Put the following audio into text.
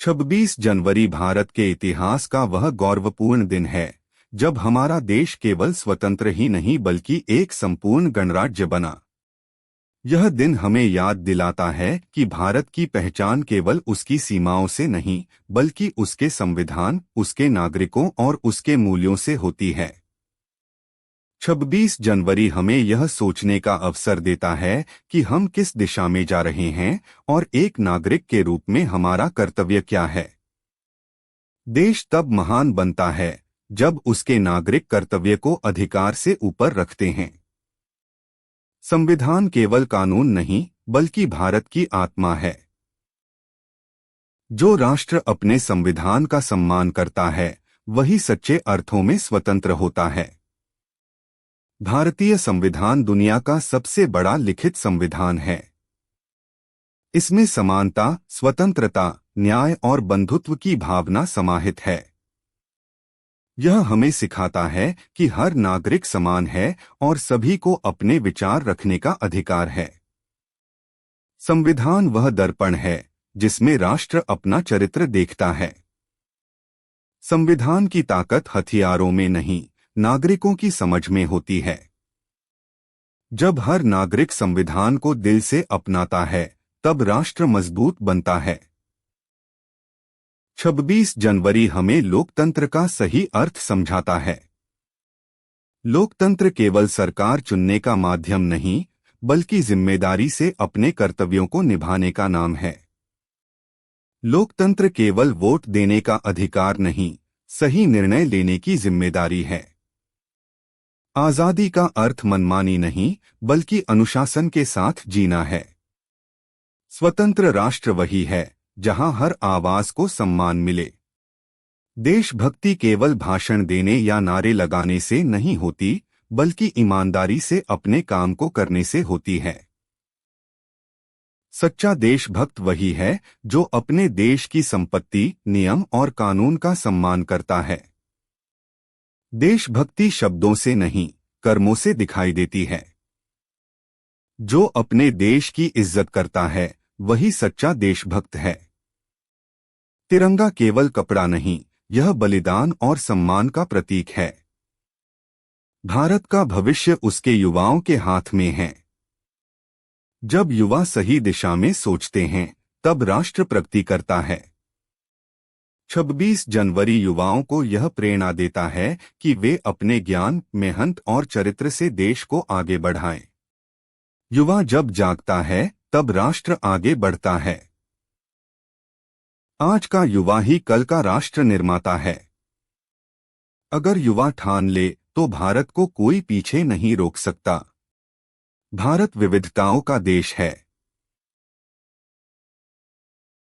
26 जनवरी भारत के इतिहास का वह गौरवपूर्ण दिन है जब हमारा देश केवल स्वतंत्र ही नहीं बल्कि एक संपूर्ण गणराज्य बना। यह दिन हमें याद दिलाता है कि भारत की पहचान केवल उसकी सीमाओं से नहीं बल्कि उसके संविधान, उसके नागरिकों और उसके मूल्यों से होती है। 26 जनवरी हमें यह सोचने का अवसर देता है कि हम किस दिशा में जा रहे हैं और एक नागरिक के रूप में हमारा कर्तव्य क्या है। देश तब महान बनता है जब उसके नागरिक कर्तव्य को अधिकार से ऊपर रखते हैं। संविधान केवल कानून नहीं बल्कि भारत की आत्मा है। जो राष्ट्र अपने संविधान का सम्मान करता है वही सच्चे अर्थों में स्वतंत्र होता है। भारतीय संविधान दुनिया का सबसे बड़ा लिखित संविधान है। इसमें समानता, स्वतंत्रता, न्याय और बंधुत्व की भावना समाहित है। यह हमें सिखाता है कि हर नागरिक समान है और सभी को अपने विचार रखने का अधिकार है। संविधान वह दर्पण है जिसमें राष्ट्र अपना चरित्र देखता है। संविधान की ताकत हथियारों में नहीं, नागरिकों की समझ में होती है। जब हर नागरिक संविधान को दिल से अपनाता है तब राष्ट्र मजबूत बनता है। 26 जनवरी हमें लोकतंत्र का सही अर्थ समझाता है। लोकतंत्र केवल सरकार चुनने का माध्यम नहीं बल्कि जिम्मेदारी से अपने कर्तव्यों को निभाने का नाम है। लोकतंत्र केवल वोट देने का अधिकार नहीं, सही निर्णय लेने की जिम्मेदारी है। आजादी का अर्थ मनमानी नहीं बल्कि अनुशासन के साथ जीना है। स्वतंत्र राष्ट्र वही है जहां हर आवाज को सम्मान मिले। देशभक्ति केवल भाषण देने या नारे लगाने से नहीं होती बल्कि ईमानदारी से अपने काम को करने से होती है। सच्चा देशभक्त वही है जो अपने देश की संपत्ति, नियम और कानून का सम्मान करता है। देशभक्ति शब्दों से नहीं, कर्मों से दिखाई देती है। जो अपने देश की इज्जत करता है वही सच्चा देशभक्त है। तिरंगा केवल कपड़ा नहीं, यह बलिदान और सम्मान का प्रतीक है। भारत का भविष्य उसके युवाओं के हाथ में है। जब युवा सही दिशा में सोचते हैं तब राष्ट्र प्रगति करता है। 26 जनवरी युवाओं को यह प्रेरणा देता है कि वे अपने ज्ञान, मेहनत और चरित्र से देश को आगे बढ़ाएं। युवा जब जागता है तब राष्ट्र आगे बढ़ता है। आज का युवा ही कल का राष्ट्र निर्माता है। अगर युवा ठान ले तो भारत को कोई पीछे नहीं रोक सकता। भारत विविधताओं का देश है।